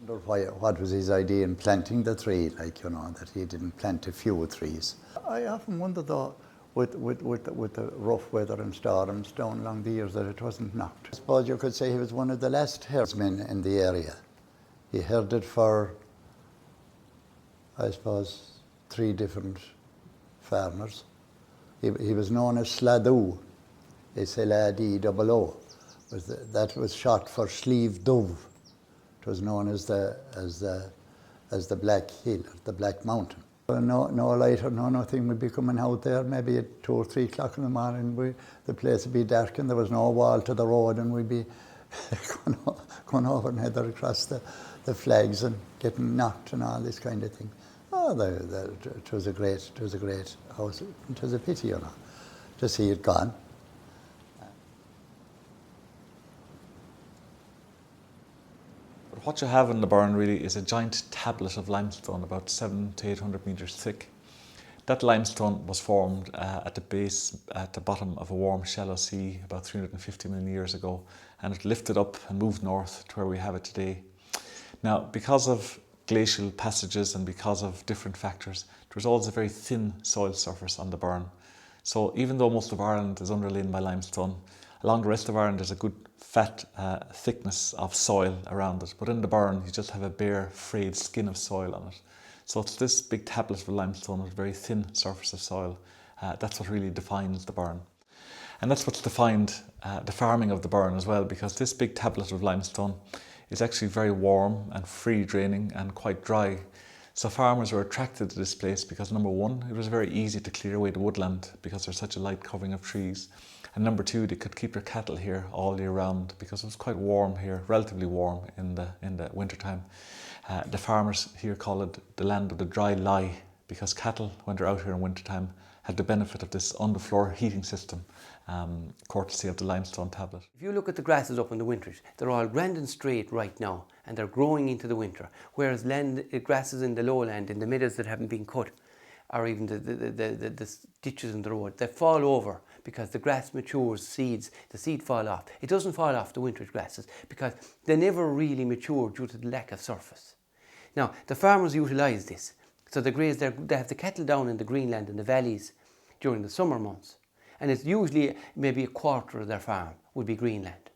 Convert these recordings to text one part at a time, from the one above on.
What was his idea in planting the tree, that he didn't plant a few trees. I often wonder though, with the rough weather and storms down along the years, that it wasn't knocked. I suppose you could say he was one of the last herdsmen in the area. He herded for, I suppose, 3 different farmers. He was known as Sladoo, S-L-A-D-O-O. That was short for Sleeve Dove. It was known as the Black Hill, the Black Mountain. No light or nothing would be coming out there. Maybe at 2 or 3 o'clock in the morning, the place would be dark and there was no wall to the road, and we'd be going over and heather across the flags and getting knocked and all this kind of thing. It was a great house. It was a pity, to see it gone. What you have in the burn really is a giant tablet of limestone, about 700 to 800 metres thick. That limestone was formed at the bottom of a warm shallow sea about 350 million years ago, and it lifted up and moved north to where we have it today. Now, because of glacial passages and because of different factors, there's always a very thin soil surface on the burn. So even though most of Ireland is underlain by limestone, along the rest of Ireland there's a good fat thickness of soil around it, but in the burn you just have a bare, frayed skin of soil on it. So it's this big tablet of limestone with a very thin surface of soil. That's what really defines the burn. And that's what's defined the farming of the burn as well, because this big tablet of limestone is actually very warm and free draining and quite dry. So farmers were attracted to this place because, number one, it was very easy to clear away the woodland because there's such a light covering of trees. And number two, they could keep their cattle here all year round because it was quite warm here, relatively warm in the winter time. The farmers here call it the land of the dry lie, because cattle, when they're out here in winter time, had the benefit of this underfloor heating system, courtesy of the limestone tablet. If you look at the grasses up in the Winterage, they're all grand and straight right now, and they're growing into the winter, whereas grasses in the lowland, in the meadows that haven't been cut, or even the ditches in the road, they fall over because the grass matures, the seed fall off. It doesn't fall off the Winterage grasses because they never really mature due to the lack of surface. Now, the farmers utilise this. So they graze they have the cattle down in the greenland and the valleys during the summer months. And it's usually maybe a quarter of their farm would be greenland,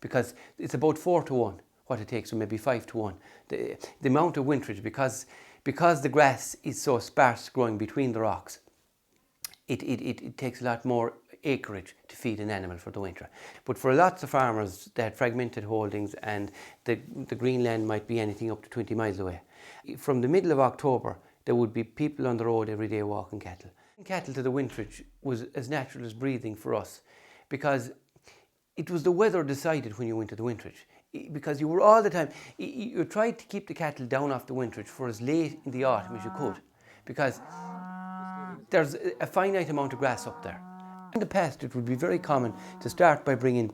because it's about 4 to 1 what it takes, or maybe 5 to 1. The amount of winterage, because the grass is so sparse growing between the rocks, it takes a lot more acreage to feed an animal for the winter. But for lots of farmers, they had fragmented holdings, and the greenland might be anything up to 20 miles away. From the middle of October, there would be people on the road every day walking cattle. Cattle to the winterage was as natural as breathing for us, because it was the weather decided when you went to the winterage. Because you were all the time, you tried to keep the cattle down off the winterage for as late in the autumn as you could, because there's a finite amount of grass up there. In the past, it would be very common to start by bringing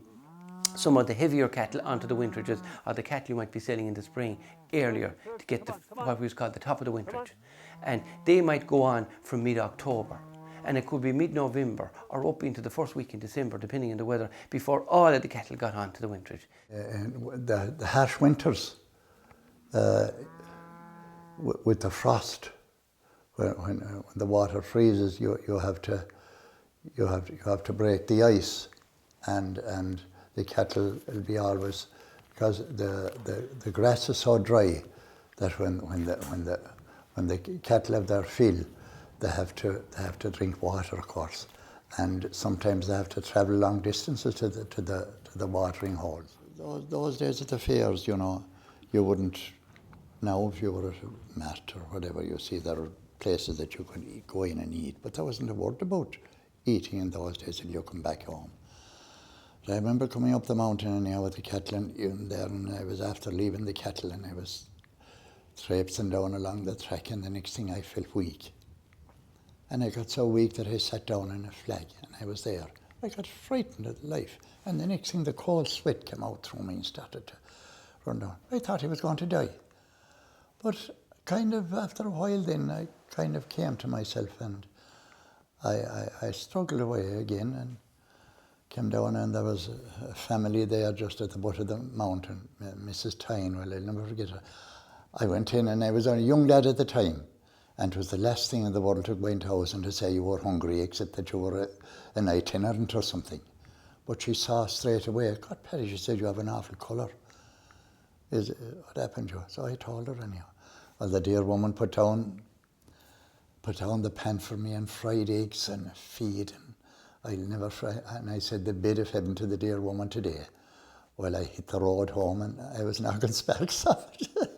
some of the heavier cattle onto the winterages, or the cattle you might be selling in the spring earlier, to get what was called the top of the winterage. And they might go on from mid-October, and it could be mid-November or up into the first week in December, depending on the weather, before all of the cattle got onto the winterage. The harsh winters, with the frost, when the water freezes, you have to break the ice, and the cattle will be always, because the grass is so dry that when the cattle have their fill, they have to drink water, of course, and sometimes they have to travel long distances to the watering holes. Those days at the fairs, you wouldn't, now if you were at a mat or whatever, you see there are places that you could go in and eat, but there wasn't a word about eating in those days until you come back home. I remember coming up the mountain anyhow with the cattle and there, and I was after leaving the cattle, and I was traipsing down along the track, and the next thing I felt weak. And I got so weak that I sat down on a flag, and I was there. I got frightened at life, and the next thing the cold sweat came out through me and started to run down. I thought I was going to die. But kind of after a while then, I kind of came to myself, and I struggled away again and Came down and there was a family there just at the foot of the mountain, Mrs. Tyne, well, I'll never forget her. I went in and I was only a young lad at the time, and it was the last thing in the world to go into the house and to say you were hungry, except that you were an itinerant or something. But she saw straight away, God, Paddy, she said, you have an awful colour. What happened to you? So I told her anyhow. Well, the dear woman put down the pan for me and fried eggs and feed, and I'll never fry. And I said the bid of heaven to the dear woman today. Well, I hit the road home and I was knocking sparks off it.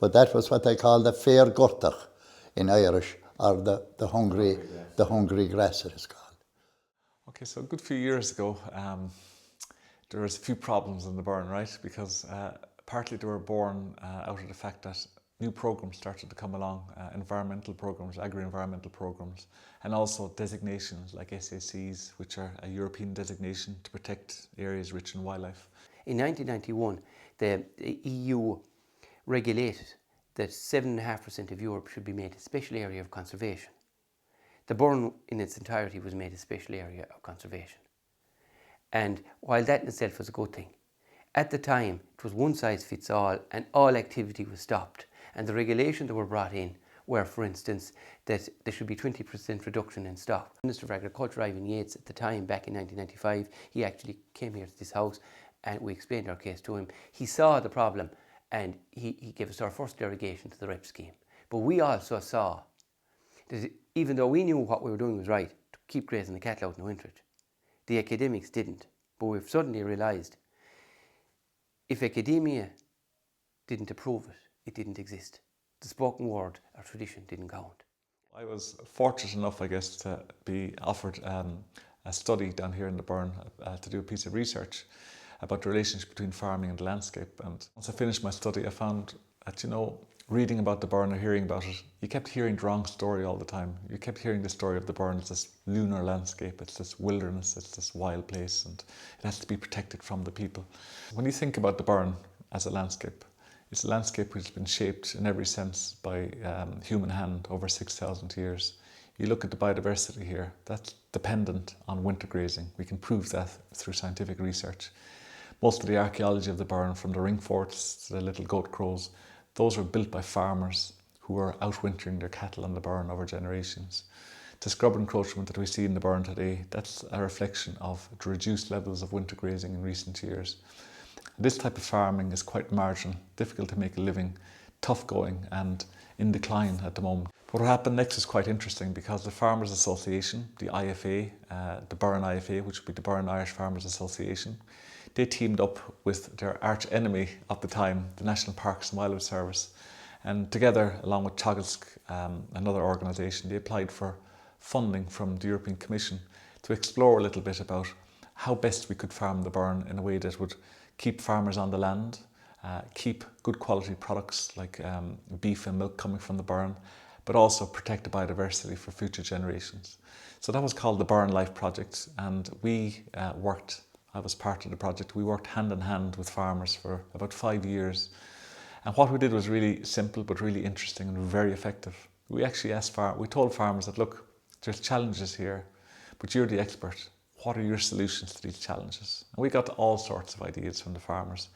But that was what they call the fair gurtach in Irish, or the hungry grass it is called. Okay, so a good few years ago, there was a few problems in the Burren, right? Because partly they were born out of the fact that new programs started to come along, environmental programs, agri-environmental programs, and also designations like SACs, which are a European designation to protect areas rich in wildlife. In 1991, the EU regulated that 7.5% of Europe should be made a special area of conservation. The Burren in its entirety was made a special area of conservation. And while that in itself was a good thing, at the time it was one size fits all and all activity was stopped. And the regulations that were brought in were, for instance, that there should be 20% reduction in stock. Minister of Agriculture, Ivan Yates, at the time, back in 1995, he actually came here to this house and we explained our case to him. He saw the problem and he gave us our first derogation to the REP scheme. But we also saw that even though we knew what we were doing was right, to keep grazing the cattle out in the winterage, the academics didn't. But we've suddenly realised if academia didn't approve it, it didn't exist. The spoken word or tradition didn't count. I was fortunate enough, I guess, to be offered a study down here in the Burren to do a piece of research about the relationship between farming and the landscape. And once I finished my study, I found that, reading about the Burren or hearing about it, you kept hearing the wrong story all the time. You kept hearing the story of the Burren as this lunar landscape, it's this wilderness, it's this wild place, and it has to be protected from the people. When you think about the Burren as a landscape, it's a landscape which has been shaped in every sense by human hand over 6,000 years. You look at the biodiversity here, that's dependent on winter grazing. We can prove that through scientific research. Most of the archaeology of the Burren, from the ring forts to the little goat crows, those were built by farmers who were outwintering their cattle on the Burren over generations. The scrub encroachment that we see in the Burren today, that's a reflection of the reduced levels of winter grazing in recent years. This type of farming is quite marginal, difficult to make a living, tough going and in decline at the moment. But what happened next is quite interesting because the Farmers Association, the IFA, the Burren IFA, which would be the Burren Irish Farmers Association, they teamed up with their arch enemy at the time, the National Parks and Wildlife Service, and together, along with Teagasc, another organisation, they applied for funding from the European Commission to explore a little bit about how best we could farm the Burren in a way that would keep farmers on the land, keep good quality products like beef and milk coming from the Burren, but also protect the biodiversity for future generations. So that was called the Burren Life Project, and I was part of the project. We worked hand in hand with farmers for about 5 years. And what we did was really simple, but really interesting and very effective. We actually we told farmers that, look, there's challenges here, but you're the expert. What are your solutions to these challenges? And we got all sorts of ideas from the farmers.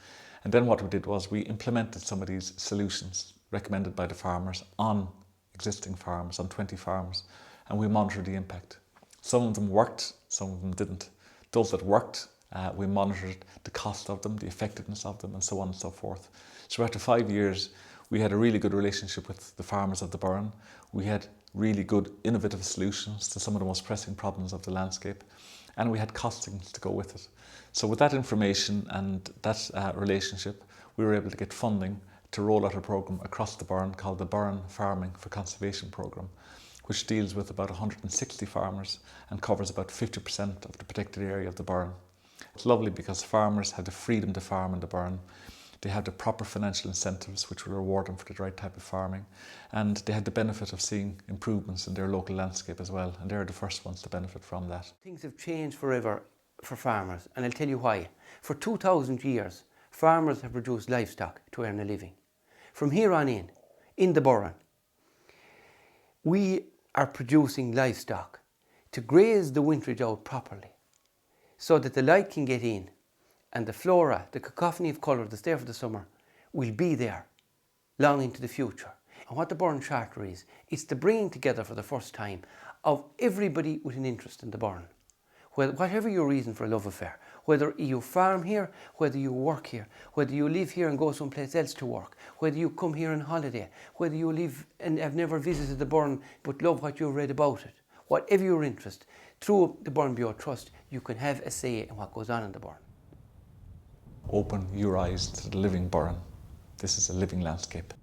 And then what we did was we implemented some of these solutions recommended by the farmers on existing farms, on 20 farms, and we monitored the impact. Some of them worked, some of them didn't. Those that worked, we monitored the cost of them, the effectiveness of them, and so on and so forth. So after 5 years, we had a really good relationship with the farmers of the Burren. We had really good innovative solutions to some of the most pressing problems of the landscape, and we had costings to go with it. So with that information and that relationship, we were able to get funding to roll out a programme across the Burren called the Burren Farming for Conservation Programme, which deals with about 160 farmers and covers about 50% of the protected area of the Burren. It's lovely because farmers have the freedom to farm in the Burren. They have the proper financial incentives which will reward them for the right type of farming, and they have the benefit of seeing improvements in their local landscape as well, and they're the first ones to benefit from that. Things have changed forever for farmers, and I'll tell you why. For 2,000 years, farmers have produced livestock to earn a living. From here on in the Burren, we are producing livestock to graze the winterage out properly, so that the light can get in and the flora, the cacophony of colour that's there for the summer, will be there long into the future. And what the Burren Charter is, it's the bringing together for the first time of everybody with an interest in the Burren. Whatever your reason for a love affair, whether you farm here, whether you work here, whether you live here and go someplace else to work, whether you come here on holiday, whether you live and have never visited the Burren but love what you've read about it, whatever your interest, through the Burrenbeo Trust, you can have a say in what goes on in the Burren. Open your eyes to the living Burren. This is a living landscape.